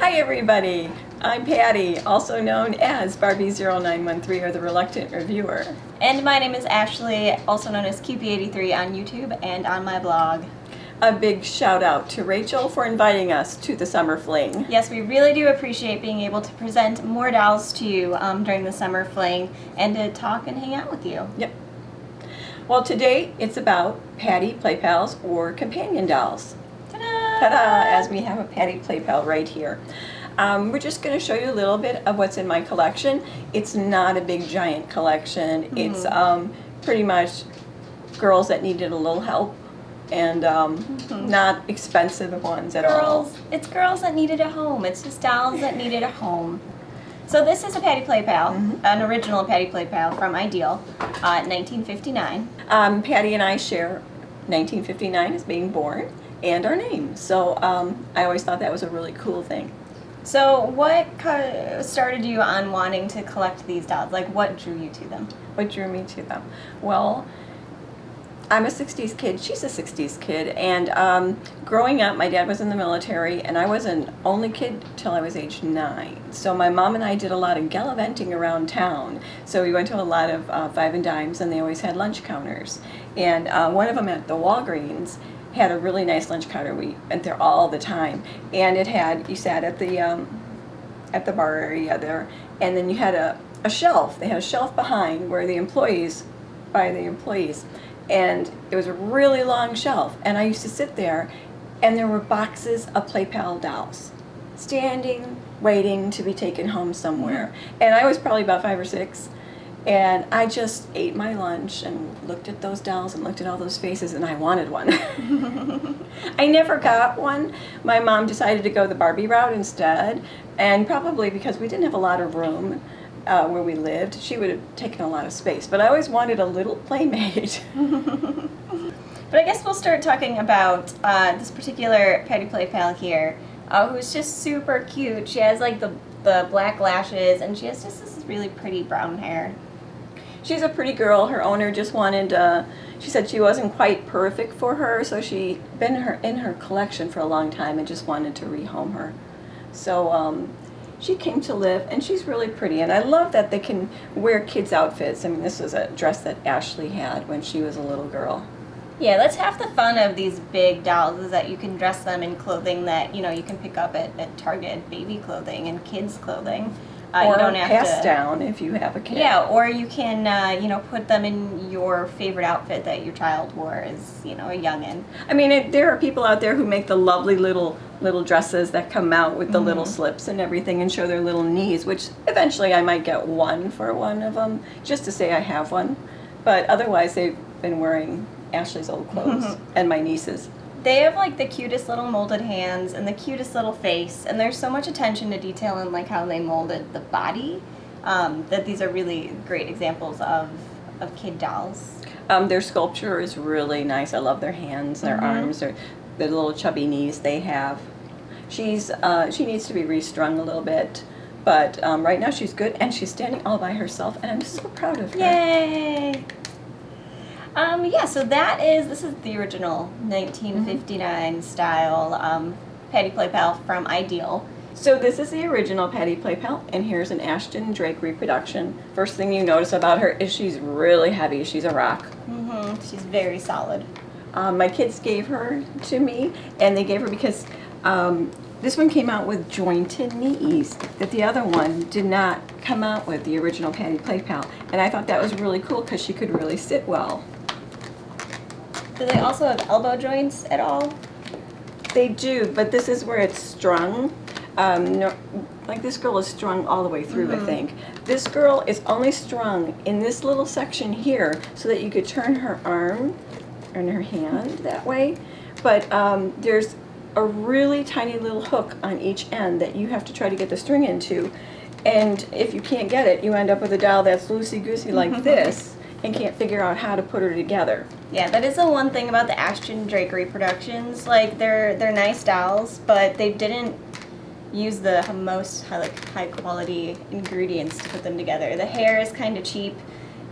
Hi everybody, I'm Patty, also known as Barbie0913 or the Reluctant Reviewer. And my name is Ashley, also known as QP83 on YouTube and on my blog. A big shout out to Rachel for inviting us to the Summer Fling. Yes, we really do appreciate being able to present more dolls to you during the Summer Fling and to talk and hang out with you. Yep. Well, today it's about Patti PlayPals or Companion dolls. Ta-da! Ta-da! As we have a Patti PlayPal right here. We're just going to show you a little bit of what's in my collection. It's not a big giant collection. Mm-hmm. It's pretty much girls that needed a little help and not expensive ones at all. It's girls that needed a home. It's just dolls that needed a home. So this is a Patti PlayPal, an original Patti PlayPal from Ideal, 1959. Patti and I share 1959 as being born and our name. So I always thought that was a really cool thing. So what started you on wanting to collect these dolls? Like, what drew you to them? What drew me to them? Well, I'm a 60s kid, she's a 60s kid, and growing up, my dad was in the military, and I was an only kid till I was age 9. So my mom and I did a lot of gallivanting around town. So we went to a lot of Five and Dimes, and they always had lunch counters. And one of them at the Walgreens had a really nice lunch counter. We went there all the time, and it had, you sat at the bar area there, and then you had a shelf. They had a shelf behind where the employees, by the employees, and it was a really long shelf, and I used to sit there, and there were boxes of PlayPal dolls standing, waiting to be taken home somewhere. And I was probably about 5 or 6, and I just ate my lunch and looked at those dolls and looked at all those faces, and I wanted one. I never got one. My mom decided to go the Barbie route instead, and probably because we didn't have a lot of room where we lived, she would have taken a lot of space. But I always wanted a little playmate. But I guess we'll start talking about this particular Patti PlayPal here, who's just super cute. She has like the black lashes, and she has just this really pretty brown hair. She's a pretty girl. Her owner just wanted, she said she wasn't quite perfect for her, so she'd been in her collection for a long time and just wanted to rehome her. So she came to live, and she's really pretty. And I love that they can wear kids' outfits. I mean, this was a dress that Ashley had when she was a little girl. Yeah, that's half the fun of these big dolls, is that you can dress them in clothing that, you know, you can pick up at Target, baby clothing and kids' clothing. Or you don't have pass down if you have a kid. Yeah, or you can, you know, put them in your favorite outfit that your child wore as, you know, a youngin'. I mean, there are people out there who make the lovely little dresses that come out with the little slips and everything and show their little knees, which eventually I might get one for one of them, just to say I have one. But otherwise, they've been wearing Ashley's old clothes and my niece's. They have like the cutest little molded hands and the cutest little face, and there's so much attention to detail in like how they molded the body, that these are really great examples of kid dolls. Their sculpture is really nice. I love their hands, their arms, their little chubby knees they have. She needs to be restrung a little bit, but right now she's good, and she's standing all by herself, and I'm so proud of her. Yay! Yeah, so this is the original 1959 style Patti PlayPal from Ideal. So this is the original Patti PlayPal, and here's an Ashton Drake reproduction. First thing you notice about her is she's really heavy. She's a rock. She's very solid. My kids gave her to me, and they gave her because this one came out with jointed knees that the other one did not come out with, the original Patti PlayPal. And I thought that was really cool because she could really sit well. Do they also have elbow joints at all? They do, but this is where it's strung. No, like this girl is strung all the way through, I think. This girl is only strung in this little section here so that you could turn her arm and her hand that way. But there's a really tiny little hook on each end that you have to try to get the string into. And if you can't get it, you end up with a doll that's loosey-goosey like this and can't figure out how to put her together. Yeah, that is the one thing about the Ashton Drake reproductions. Like, they're nice dolls, but they didn't use the most high quality ingredients to put them together. The hair is kind of cheap,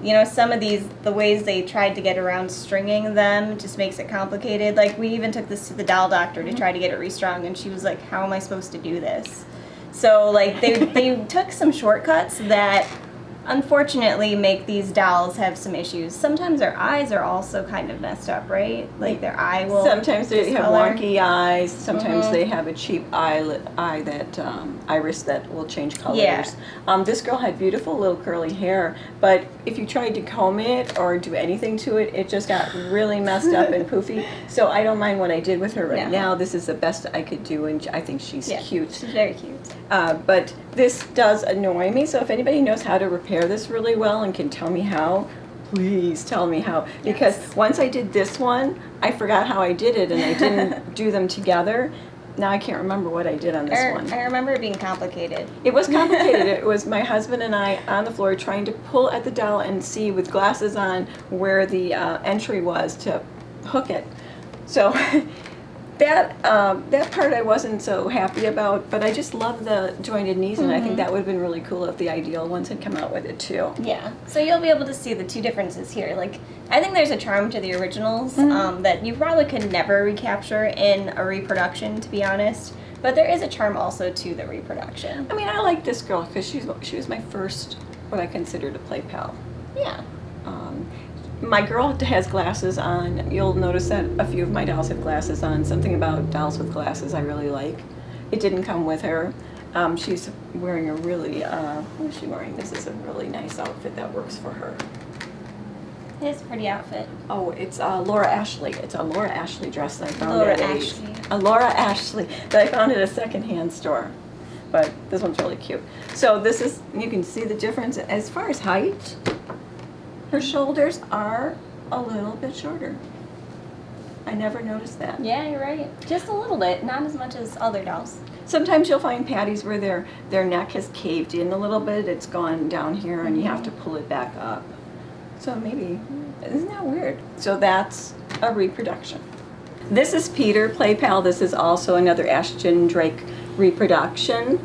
you know, some of these, the ways they tried to get around stringing them just makes it complicated. Like, we even took this to the doll doctor to try to get it restrung, and she was like, how am I supposed to do this? So, like, they took some shortcuts that unfortunately make these dolls have some issues. Sometimes their eyes are also kind of messed up, right? Like, their eye will Sometimes they have discolor. wonky eyes. Sometimes they have a cheap eye that iris that will change colors. Yeah. This girl had beautiful little curly hair, but if you tried to comb it or do anything to it, it just got really messed up and poofy. So I don't mind what I did with her right No. now. This is the best I could do, and I think she's cute. She's very cute. But this does annoy me, so if anybody knows how to repair this really well and can tell me how, please tell me how. Because once I did this one, I forgot how I did it and I didn't do them together. Now I can't remember what I did on this one. I remember it being complicated. It was complicated. It was my husband and I on the floor trying to pull at the doll and see with glasses on where the entry was to hook it. So that part I wasn't so happy about, but I just love the jointed knees, and I think that would have been really cool if the Ideal ones had come out with it too. Yeah, so you'll be able to see the two differences here. Like, I think there's a charm to the originals that you probably could never recapture in a reproduction, to be honest. But there is a charm also to the reproduction. I mean, I like this girl because she was my first, what I considered a play pal. Yeah. My girl has glasses on. You'll notice that a few of my dolls have glasses on. Something about dolls with glasses I really like. It didn't come with her. She's wearing a really, what is she wearing? This is a really nice outfit that works for her. It is a pretty outfit. Oh, it's Laura Ashley. It's a Laura Ashley dress that I found Laura at Ashley. a Laura Ashley that I found at a secondhand store. But this one's really cute. So this is, you can see the difference as far as height. Her shoulders are a little bit shorter. I never noticed that. Yeah, you're right. Just a little bit, not as much as other dolls. Sometimes you'll find Patties where their neck has caved in a little bit. It's gone down here and you have to pull it back up. So maybe, isn't that weird? So that's a reproduction. This is Peter PlayPal. This is also another Ashton Drake reproduction.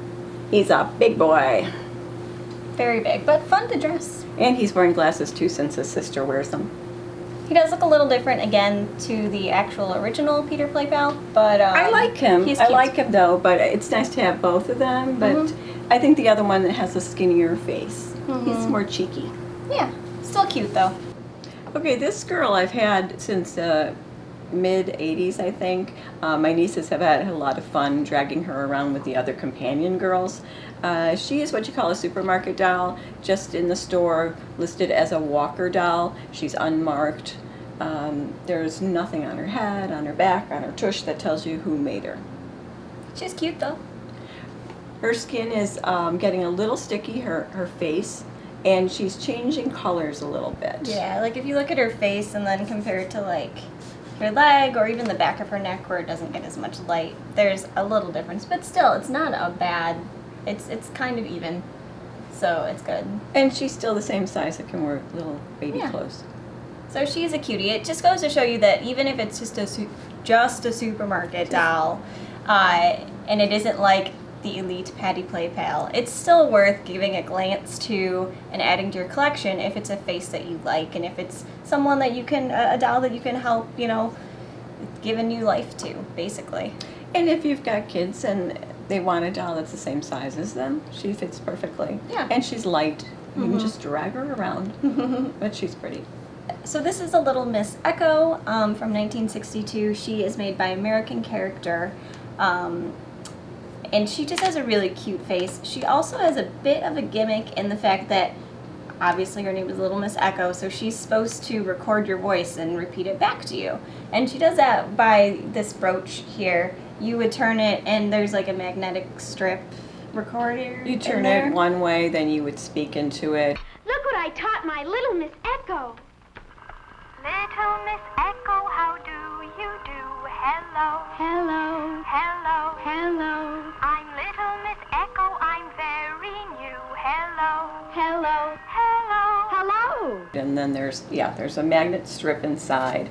He's a big boy. Very big, but fun to dress. And he's wearing glasses too since his sister wears them. He does look a little different again to the actual original Peter PlayPal, but I like him. He's I cute. like him though, but it's nice to have both of them. But I think the other one has a skinnier face. He's more cheeky. Yeah, still cute though. Okay, this girl I've had since mid 80s, I think. My nieces have had a lot of fun dragging her around with the other companion girls. She is what you call a supermarket doll, just in the store, listed as a walker doll. She's unmarked. There's nothing on her head, on her back, on her tush that tells you who made her. She's cute though. Her skin is getting a little sticky, her face, and she's changing colors a little bit. Yeah, like if you look at her face and then compare it to like her leg or even the back of her neck where it doesn't get as much light, there's a little difference. But still, it's not a bad, it's kind of even, so it's good. And she's still the same size that can wear little baby clothes. So she's a cutie. It just goes to show you that even if it's just a supermarket doll, and it isn't like the elite Patti PlayPal, it's still worth giving a glance to and adding to your collection if it's a face that you like and if it's someone that you can, a doll that you can help, you know, give a new life to, basically. And if you've got kids and they want a doll that's the same size as them, she fits perfectly. Yeah. And she's light. You can just drag her around, but she's pretty. So this is a Little Miss Echo from 1962. She is made by American Character. And she just has a really cute face. She also has a bit of a gimmick in the fact that obviously her name is Little Miss Echo, so she's supposed to record your voice and repeat it back to you. And she does that by this brooch here. You would turn it and there's like a magnetic strip recorder. You turn it one way, then you would speak into it. Look what I taught my Little Miss Echo. Little Miss Echo, how do you do? Hello. Hello. Hello. Hello. I'm Little Miss Echo, I'm very new. Hello. Hello. Hello. Hello. And then there's a magnet strip inside,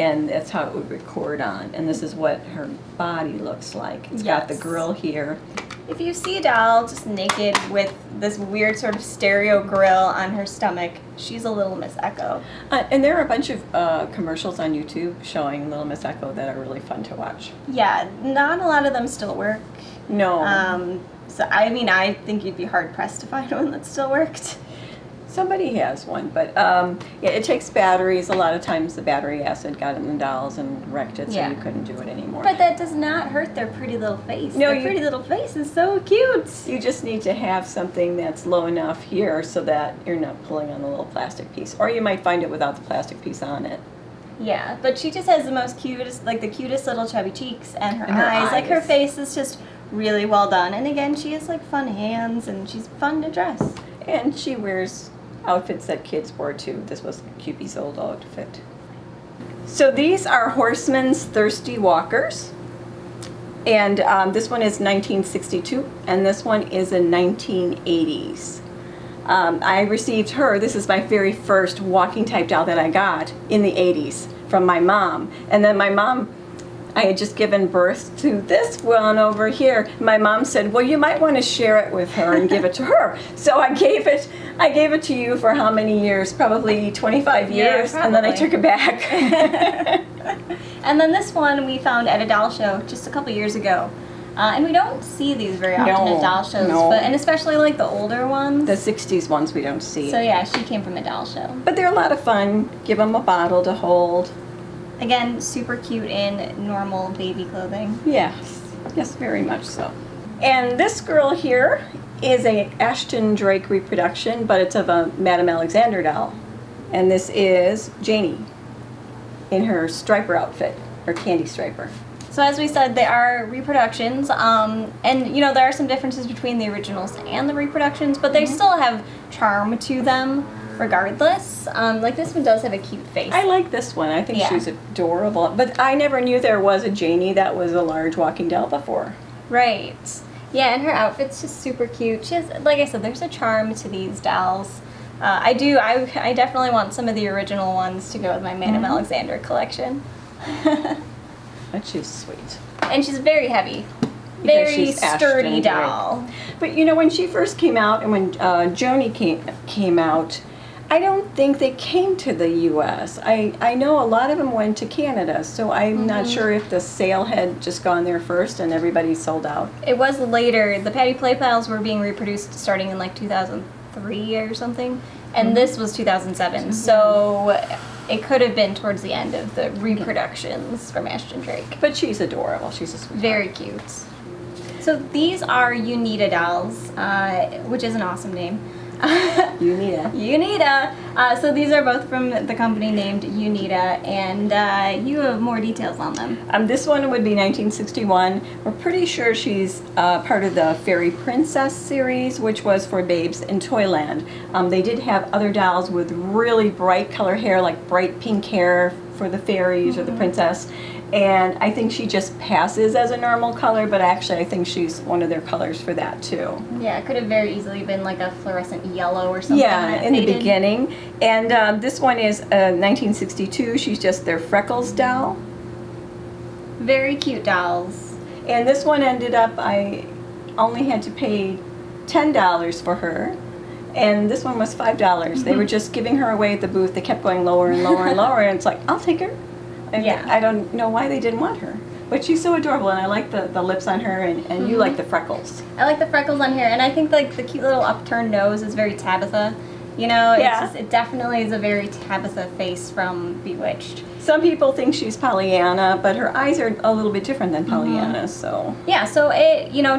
and that's how it would record on. And this is what her body looks like. It's got the grill here, If you see a doll just naked with this weird sort of stereo grill on her stomach, she's a Little Miss Echo. And there are a bunch of commercials on YouTube showing Little Miss Echo that are really fun to watch. Yeah, not a lot of them still work. No. So, I mean, I think you'd be hard-pressed to find one that still worked. Somebody has one, but yeah, it takes batteries. A lot of times the battery acid got in the dolls and wrecked it, so Yeah. you couldn't do it anymore. But that does not hurt their pretty little face. No, their pretty little face is so cute. You just need to have something that's low enough here so that you're not pulling on the little plastic piece. Or you might find it without the plastic piece on it. Yeah, but she just has the most cutest, like the cutest little chubby cheeks and her, And her eyes. Like her eyes. face is just really well done. And again, she has like fun hands and she's fun to dress. And she wears outfits that kids wore too. This was Cupid's old outfit. So these are Horsemans Thirsty Walkers. And this one is 1962, and this one is in 1980s. I received her, this is my very first walking type doll that I got in the 80s from my mom. And then my mom, I had just given birth to this one over here. My mom said, well, you might want to share it with her and give it to her. So I gave it to you for how many years? Probably 25 years, Yeah, and then I probably. took it back. And then this one we found at a doll show just a couple years ago. And we don't see these very often No, at doll shows, no. and especially like the older ones. The 60s ones we don't see. So yeah, she came from a doll show. But they're a lot of fun. Give them a bottle to hold. Again, super cute in normal baby clothing. Yes, yes, very much so. And this girl here is a Ashton Drake reproduction, but it's of a Madame Alexander doll. And this is Janie in her striper outfit, or candy striper. So as we said, they are reproductions, and you know there are some differences between the originals and the reproductions, but they still have charm to them regardless. Like this one does have a cute face. I like this one. I think Yeah. she's adorable. But I never knew there was a Janie that was a large walking doll before. Right. Yeah, and her outfit's just super cute. She has, like I said, there's a charm to these dolls. I definitely want some of the original ones to go with my Madame Alexander collection. But she's sweet. And she's very heavy. Because Very she's Ashton sturdy Drake. doll. But you know, when she first came out and when Joni came out, I don't think they came to the U.S. I know a lot of them went to Canada, so I'm not sure if the sale had just gone there first and everybody sold out. It was later. The Patti PlayPals were being reproduced starting in like 2003 or something, and this was 2007. So it could have been towards the end of the reproductions from Ashton Drake. But she's adorable. She's a sweetheart. Very cute. So these are UNITA Dolls, which is an awesome name. UNITA. UNITA. So these are both from the company named UNITA, and you have more details on them. This one would be 1961. We're pretty sure she's part of the Fairy Princess series, which was for babes in Toyland. They did have other dolls with really bright color hair, like bright pink hair for the fairies or the princess. And I think she just passes as a normal color, but actually I think she's one of their colors for that too. Yeah, it could have very easily been like a fluorescent yellow or something. Yeah, that in the faded. beginning. And this one is 1962. She's just their Freckles doll. Very cute dolls. And this one ended up, I only had to pay $10 for her. And this one was $5. They were just giving her away at the booth. They kept going lower and lower and lower. And it's like, I'll take her. And Yeah. I don't know why they didn't want her. But she's so adorable. And I like the lips on her. And you like the freckles. I like the freckles on here, and I think like the cute little upturned nose is very Tabitha. You know, Yeah. it definitely is a very Tabitha face from Bewitched. Some people think she's Pollyanna, but her eyes are a little bit different than Pollyanna, so. Yeah, so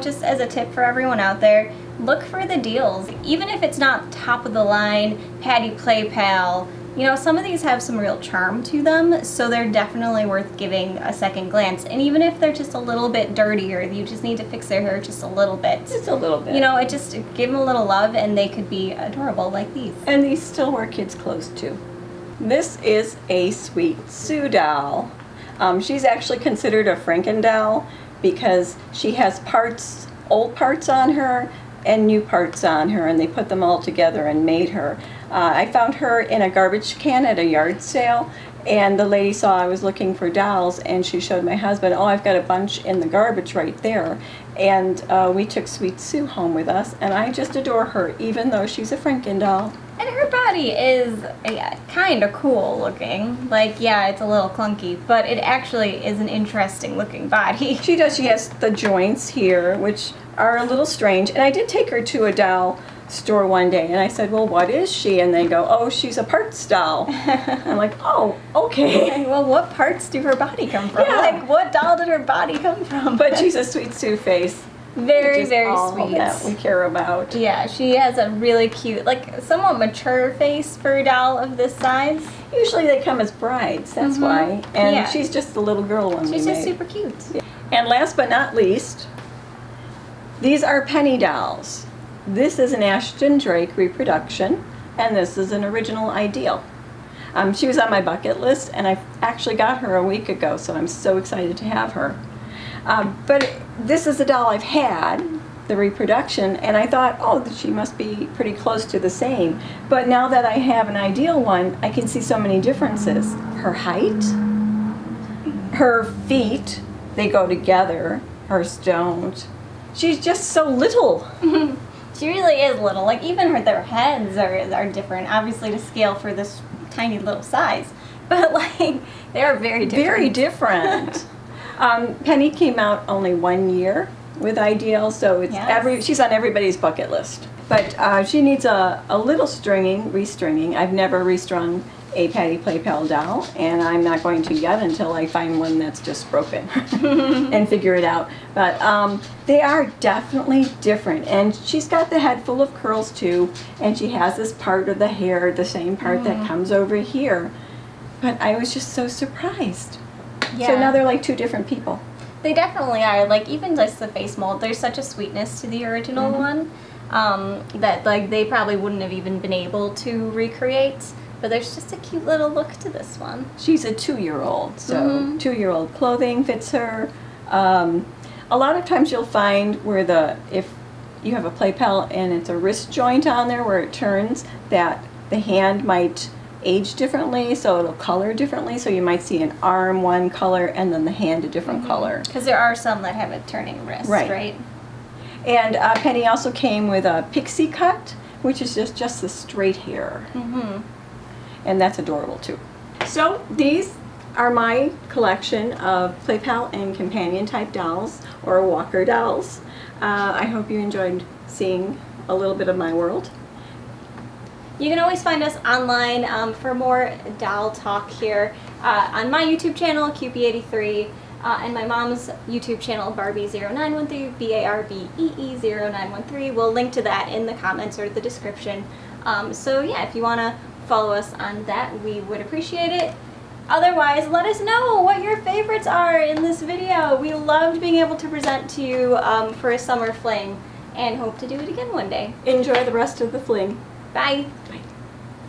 just as a tip for everyone out there, look for the deals. Even if it's not top of the line, Patti PlayPal, some of these have some real charm to them, so they're definitely worth giving a second glance. And even if they're just a little bit dirtier, you just need to fix their hair just a little bit. Just a little bit. Give them a little love and they could be adorable like these. And these still wear kids' clothes too. This is a Sweet Sue doll. She's actually considered a Franken doll because she has old parts on her and new parts on her, and they put them all together and made her. I found her in a garbage can at a yard sale, and the lady saw I was looking for dolls, and she showed my husband, oh, I've got a bunch in the garbage right there. And we took Sweet Sue home with us, and I just adore her, even though she's a Franken doll. And her body is kind of cool looking. Like, yeah, it's a little clunky, but it actually is an interesting looking body. She does. She has the joints here, which are a little strange. And I did take her to a doll store one day, and I said, well, what is she? And they go, oh, she's a parts doll. I'm like, oh, okay. Well, what parts do her body come from? Yeah. Like, what doll did her body come from? But she's a Sweet Sue face. Very, which is very all sweet. that we care about. Yeah, she has a really cute, like, somewhat mature face for a doll of this size. Usually they come as brides, that's why. And Yeah. she's just a little girl when She's we just made. super cute. And last but not least, these are Penny dolls. This is an Ashton Drake reproduction, and this is an original ideal. She was on my bucket list, and I actually got her a week ago, so I'm so excited to have her. But this is a doll I've had, the reproduction, and I thought, oh, she must be pretty close to the same. But now that I have an ideal one, I can see so many differences. Her height, her feet, they go together, hers don't. She's just so little. She really is little. Like, even their heads are different, obviously to scale for this tiny little size. But, like, they are very different. Very different. Penny came out only 1 year with Ideal, so it's Yes. she's on everybody's bucket list. But she needs a little restringing. I've never restrung a Patti PlayPal doll, and I'm not going to yet until I find one that's just broken and figure it out. But they are definitely different, and she's got the head full of curls too, and she has this part of the hair, the same part that comes over here. But I was just so surprised. Yeah. So now they're like two different people. They definitely are. Like, even just the face mold, there's such a sweetness to the original one that, like, they probably wouldn't have even been able to recreate. But there's just a cute little look to this one. She's a 2-year-old, so 2-year-old clothing fits her. A lot of times you'll find where if you have a PlayPal and it's a wrist joint on there where it turns, that the hand might age differently, so it'll color differently. So you might see an arm one color and then the hand a different color. Because there are some that have a turning wrist, right? And Penny also came with a pixie cut, which is just the straight hair. And that's adorable too. So these are my collection of PlayPal and Companion type dolls, or walker dolls. I hope you enjoyed seeing a little bit of my world. You can always find us online for more doll talk here on my YouTube channel, QP83, and my mom's YouTube channel, Barbie0913, BARBEE0913. We'll link to that in the comments or the description. So yeah, if you want to follow us on that, we would appreciate it. Otherwise, let us know what your favorites are in this video. We loved being able to present to you for a summer fling, and hope to do it again one day. Enjoy the rest of the fling. Bye. Bye.